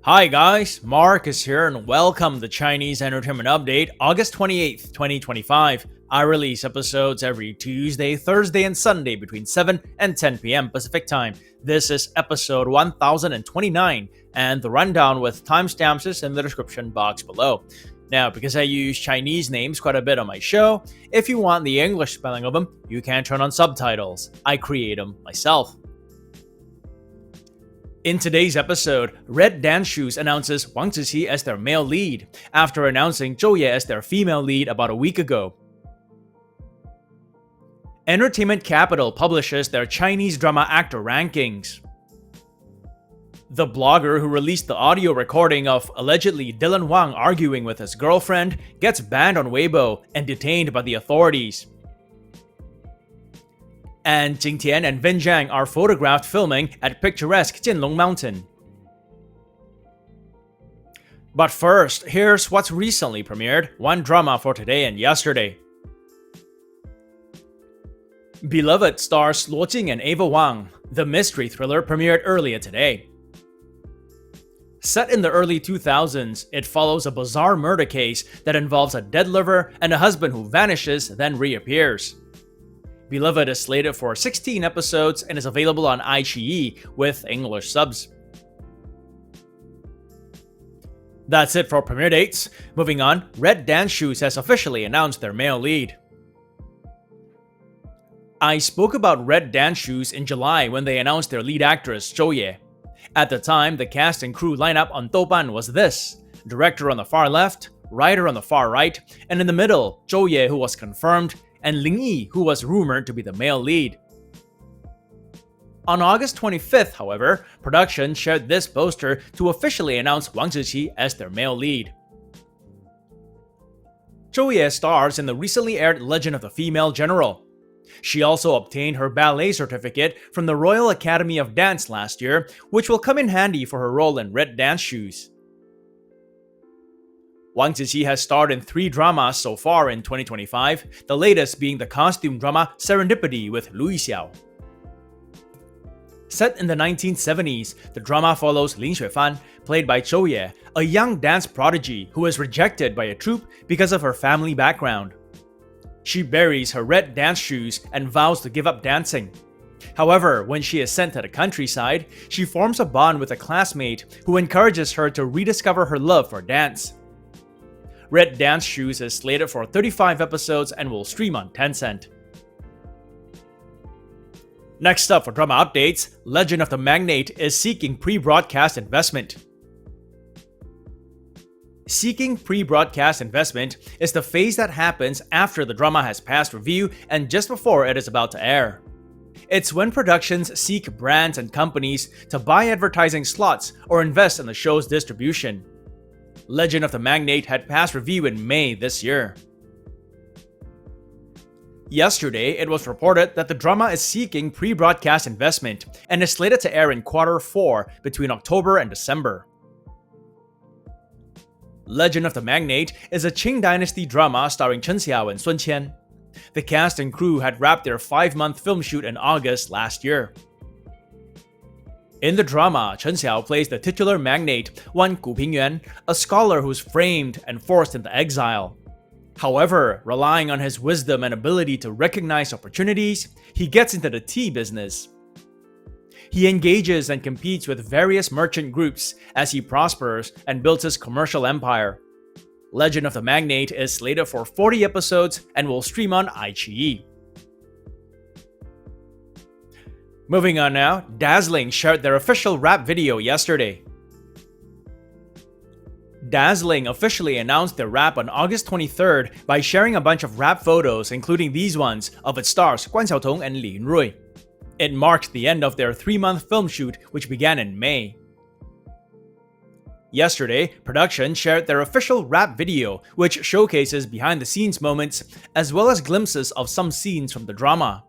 Hi guys, Marcus here and welcome to Chinese Entertainment Update, August 28th, 2025. I release episodes every Tuesday, Thursday, and Sunday between 7 and 10 p.m. Pacific Time. This is episode 1029, and the rundown with timestamps is in the description box below. Now, because I use Chinese names quite a bit on my show, if you want the English spelling of them, you can turn on subtitles. I create them myself. In today's episode, Red Dance Shoes announces Wang Ziqi as their male lead, after announcing Zhou Ye as their female lead about a week ago. Entertainment Capital publishes their Chinese drama actor rankings. The blogger who released the audio recording of allegedly Dylan Wang arguing with his girlfriend gets banned on Weibo and detained by the authorities. And Jing Tian and Vin Zhang are photographed filming at picturesque Jianlong Mountain. But first, here's what's recently premiered, one drama for today and yesterday. Beloved stars Luo Jing and Ava Wang. The mystery thriller premiered earlier today. Set in the early 2000s, it follows a bizarre murder case that involves a dead lover and a husband who vanishes then reappears. Beloved is slated for 16 episodes and is available on iQIYI with English subs. That's it for premiere dates. Moving on, Red Dance Shoes has officially announced their male lead. I spoke about Red Dance Shoes in July when they announced their lead actress, Zhou Ye. At the time, the cast and crew lineup on Douban was this: director on the far left, writer on the far right, and in the middle, Zhou Ye, who was confirmed, and Linghe, who was rumored to be the male lead. On August 25th, however, production shared this poster to officially announce Wang Ziqi as their male lead. Zhou Ye stars in the recently aired Legend of the Female General. She also obtained her ballet certificate from the Royal Academy of Dance last year, which will come in handy for her role in Red Dance Shoes. Wang Ziqi has starred in 3 dramas so far in 2025, the latest being the costume drama Serendipity with Lu Yixiao. Set in the 1970s, the drama follows Lin Xuefan, played by Zhou Ye, a young dance prodigy who is rejected by a troupe because of her family background. She buries her red dance shoes and vows to give up dancing. However, when she is sent to the countryside, she forms a bond with a classmate who encourages her to rediscover her love for dance. Red Dance Shoes is slated for 35 episodes and will stream on Tencent. Next up for drama updates, Legend of the Magnate is seeking pre-broadcast investment. Seeking pre-broadcast investment is the phase that happens after the drama has passed review and just before it is about to air. It's when productions seek brands and companies to buy advertising slots or invest in the show's distribution. Legend of the Magnate had passed review in May this year. Yesterday, it was reported that the drama is seeking pre-broadcast investment and is slated to air in Q4 between October and December. Legend of the Magnate is a Qing Dynasty drama starring Chen Xiao and Sun Qian. The cast and crew had wrapped their 5-month film shoot in August last year. In the drama, Chen Xiao plays the titular magnate, Wan Gupingyuan, a scholar who's framed and forced into exile. However, relying on his wisdom and ability to recognize opportunities, he gets into the tea business. He engages and competes with various merchant groups as he prospers and builds his commercial empire. Legend of the Magnate is slated for 40 episodes and will stream on iQIYI. Moving on now, Dazzling shared their official rap video yesterday. Dazzling officially announced their rap on August 23rd by sharing a bunch of rap photos, including these ones of its stars Guan Xiaotong and Li Yunrui. It marked the end of their 3-month film shoot, which began in May. Yesterday, production shared their official rap video, which showcases behind-the-scenes moments, as well as glimpses of some scenes from the drama.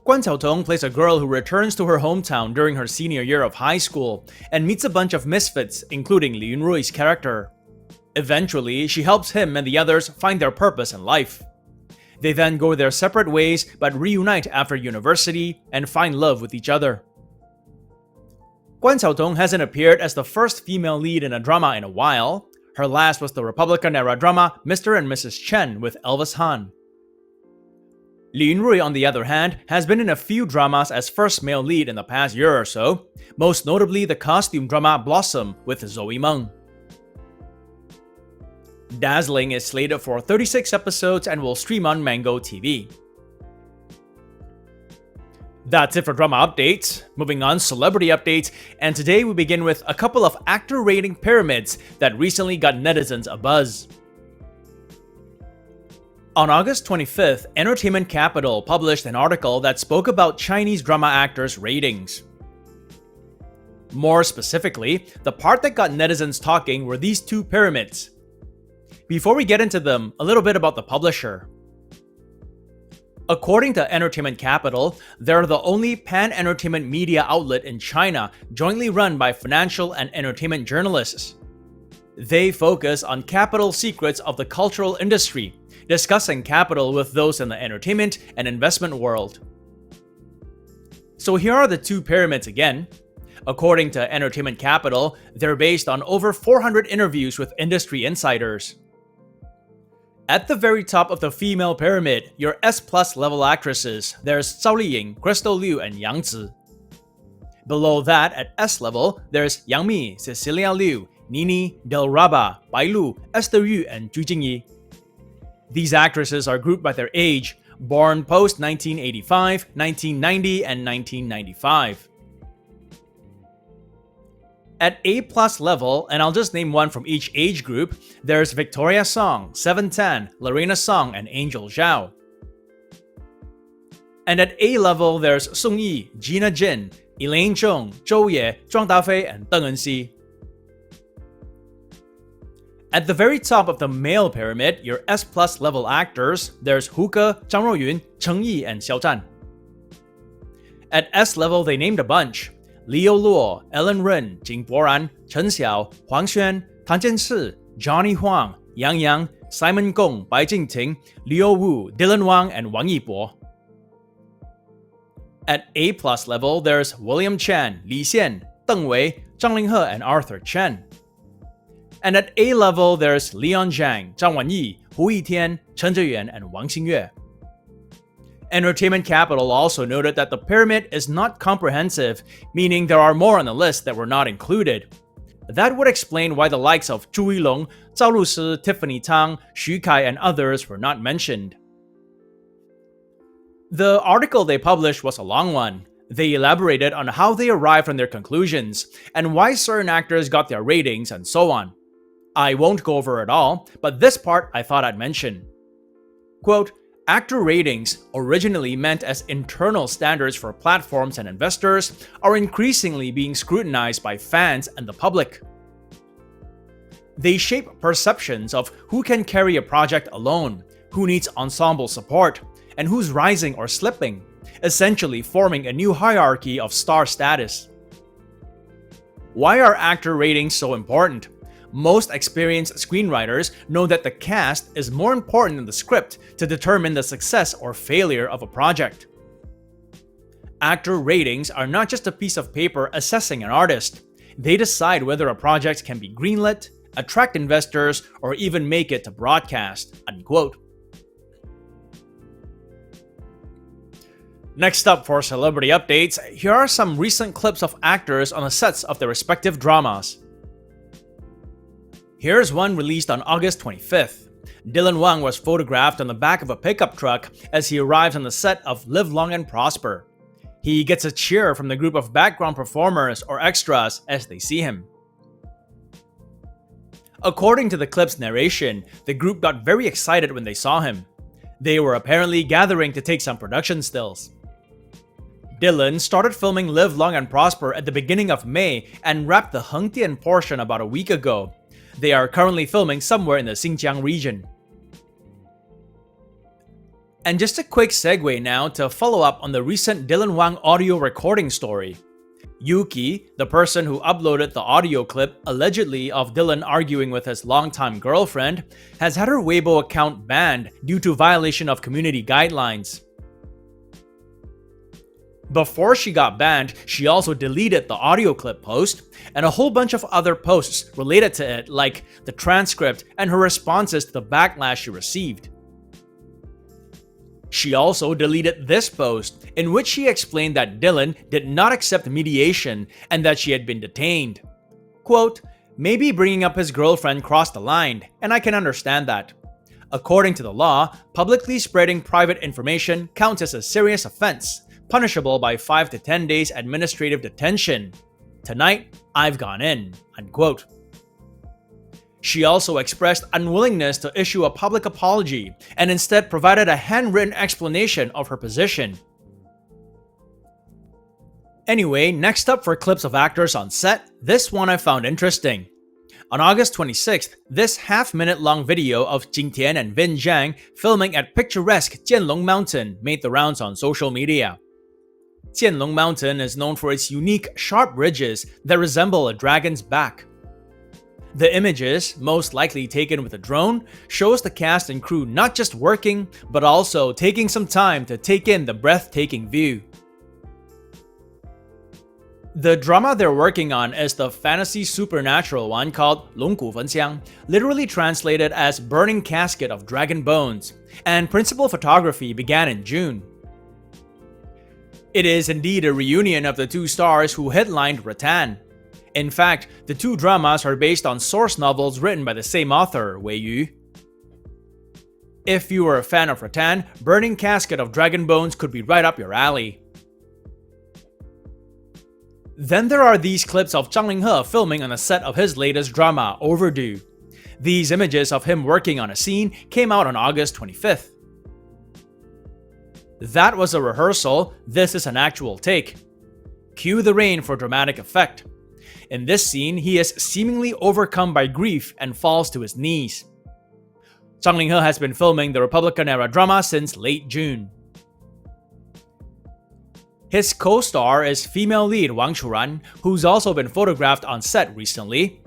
Guan Xiaotong plays a girl who returns to her hometown during her senior year of high school and meets a bunch of misfits, including Li Yunrui's character. Eventually, she helps him and the others find their purpose in life. They then go their separate ways but reunite after university and find love with each other. Guan Xiaotong hasn't appeared as the first female lead in a drama in a while. Her last was the Republican-era drama Mr. and Mrs. Chen with Elvis Han. Li Yunrui, on the other hand, has been in a few dramas as first male lead in the past year or so, most notably the costume drama Blossom with Zoe Meng. Dazzling is slated for 36 episodes and will stream on Mango TV. That's it for drama updates. Moving on, celebrity updates, and today we begin with a couple of actor rating pyramids that recently got netizens abuzz. On August 25th, Entertainment Capital published an article that spoke about Chinese drama actors' ratings. More specifically, the part that got netizens talking were these two pyramids. Before we get into them, a little bit about the publisher. According to Entertainment Capital, they're the only pan-entertainment media outlet in China jointly run by financial and entertainment journalists. They focus on capital secrets of the cultural industry, discussing capital with those in the entertainment and investment world. So here are the two pyramids again. According to Entertainment Capital, they're based on over 400 interviews with industry insiders. At the very top of the female pyramid, your S+ level actresses, there's Zhao Liying, Crystal Liu, and Yang Zi. Below that, at S level, there's Yang Mi, Cecilia Liu, Nini, Del Raba, Bai Lu, Esther Yu, and Zhu Jingyi. These actresses are grouped by their age, born post-1985, 1990, and 1995. At A+ level, and I'll just name one from each age group, there's Victoria Song, Seven Tan, Lorena Song, and Angel Zhao. And at A level, there's Song Yi, Gina Jin, Elaine Zhong, Zhou Ye, Zhuang Dafei, and Deng Enxi. At the very top of the male pyramid, your S+ level actors, there's Hu Ke, Zhang Ruoyun, Cheng Yi, and Xiao Zhan. At S level, they named a bunch. Liu Luo, Ellen Ren, Jing Boran, Chen Xiao, Huang Xuan, Tan Jianshi, Johnny Huang, Yang Yang, Simon Gong, Bai Jingting, Liu Wu, Dylan Wang, and Wang Yibo. At A+ level, there's William Chan, Li Xian, Deng Wei, Zhang Linghe, and Arthur Chen. And at A level, there's Leon Zhang, Zhang Wanyi, Hu Yitian, Chen Zheyuan, and Wang Xingyue. Entertainment Capital also noted that the pyramid is not comprehensive, meaning there are more on the list that were not included. That would explain why the likes of Zhu Yilong, Zhao Lusi, Tiffany Tang, Xu Kai, and others were not mentioned. The article they published was a long one. They elaborated on how they arrived on their conclusions, and why certain actors got their ratings, and so on. I won't go over it all, but this part I thought I'd mention. Quote, actor ratings, originally meant as internal standards for platforms and investors, are increasingly being scrutinized by fans and the public. They shape perceptions of who can carry a project alone, who needs ensemble support, and who's rising or slipping, essentially forming a new hierarchy of star status. Why are actor ratings so important? Most experienced screenwriters know that the cast is more important than the script to determine the success or failure of a project. Actor ratings are not just a piece of paper assessing an artist. They decide whether a project can be greenlit, attract investors, or even make it to broadcast." Unquote. Next up for celebrity updates, here are some recent clips of actors on the sets of their respective dramas. Here's one released on August 25th. Dylan Wang was photographed on the back of a pickup truck as he arrives on the set of Live Long and Prosper. He gets a cheer from the group of background performers or extras as they see him. According to the clip's narration, the group got very excited when they saw him. They were apparently gathering to take some production stills. Dylan started filming Live Long and Prosper at the beginning of May and wrapped the Hengdian portion about a week ago. They are currently filming somewhere in the Xinjiang region. And just a quick segue now to follow up on the recent Dylan Wang audio recording story. Yuki, the person who uploaded the audio clip allegedly of Dylan arguing with his longtime girlfriend, has had her Weibo account banned due to violation of community guidelines. Before she got banned, she also deleted the audio clip post and a whole bunch of other posts related to it, like the transcript and her responses to the backlash she received. She also deleted this post, in which she explained that Dylan did not accept mediation and that she had been detained. Quote, "Maybe bringing up his girlfriend crossed the line, and I can understand that. According to the law, publicly spreading private information counts as a serious offense, punishable by 5 to 10 days administrative detention. Tonight, I've gone in." Unquote. She also expressed unwillingness to issue a public apology and instead provided a handwritten explanation of her position. Anyway, next up for clips of actors on set, this one I found interesting. On August 26th, this half-minute long video of Jing Tian and Vin Zhang filming at picturesque Jianlong Mountain made the rounds on social media. Jianlong Mountain is known for its unique, sharp ridges that resemble a dragon's back. The images, most likely taken with a drone, shows the cast and crew not just working, but also taking some time to take in the breathtaking view. The drama they're working on is the fantasy supernatural one called 龙骨焚香, literally translated as Burning Casket of Dragon Bones, and principal photography began in June. It is indeed a reunion of the two stars who headlined Rattan. In fact, the two dramas are based on source novels written by the same author, Wei Yu. If you are a fan of Rattan, Burning Casket of Dragon Bones could be right up your alley. Then there are these clips of Zhang Linghe filming on the set of his latest drama, Overdue. These images of him working on a scene came out on August 25th. That was a rehearsal, this is an actual take. Cue the rain for dramatic effect. In this scene, he is seemingly overcome by grief and falls to his knees. Zhang Linghe has been filming the Republican-era drama since late June. His co-star is female lead Wang Churan, who's also been photographed on set recently.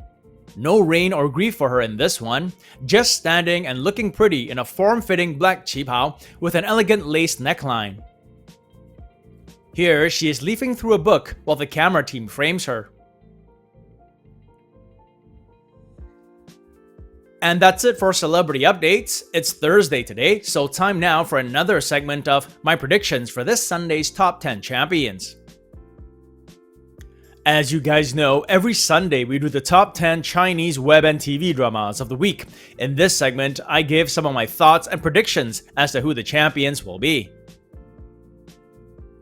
No rain or grief for her in this one, just standing and looking pretty in a form-fitting black qipao with an elegant lace neckline. Here, she is leafing through a book while the camera team frames her. And that's it for celebrity updates. It's Thursday today, so time now for another segment of my predictions for this Sunday's top 10 champions. As you guys know, every Sunday we do the top 10 Chinese web and TV dramas of the week. In this segment, I give some of my thoughts and predictions as to who the champions will be.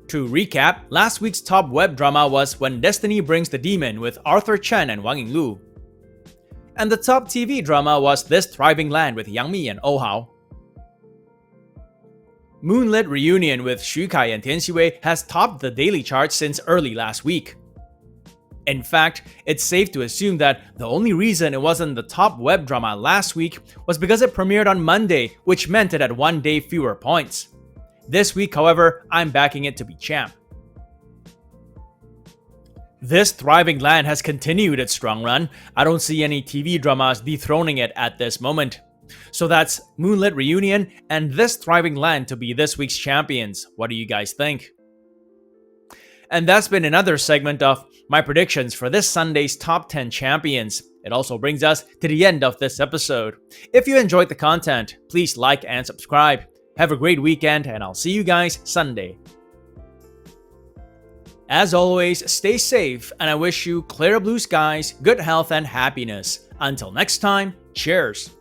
To recap, last week's top web drama was When Destiny Brings the Demon with Arthur Chen and Wang Yinglu. And the top TV drama was This Thriving Land with Yang Mi and Oh Hao. Moonlit Reunion with Xu Kai and Tian Xiwei has topped the daily charts since early last week. In fact, it's safe to assume that the only reason it wasn't the top web drama last week was because it premiered on Monday, which meant it had 1 day fewer points. This week, however, I'm backing it to be champ. This Thriving Land has continued its strong run. I don't see any TV dramas dethroning it at this moment. So that's Moonlit Reunion and This Thriving Land to be this week's champions. What do you guys think? And that's been another segment of my predictions for this Sunday's top 10 champions. It also brings us to the end of this episode. If you enjoyed the content, please like and subscribe. Have a great weekend, and I'll see you guys Sunday. As always, stay safe, and I wish you clear blue skies, good health, and happiness. Until next time, cheers!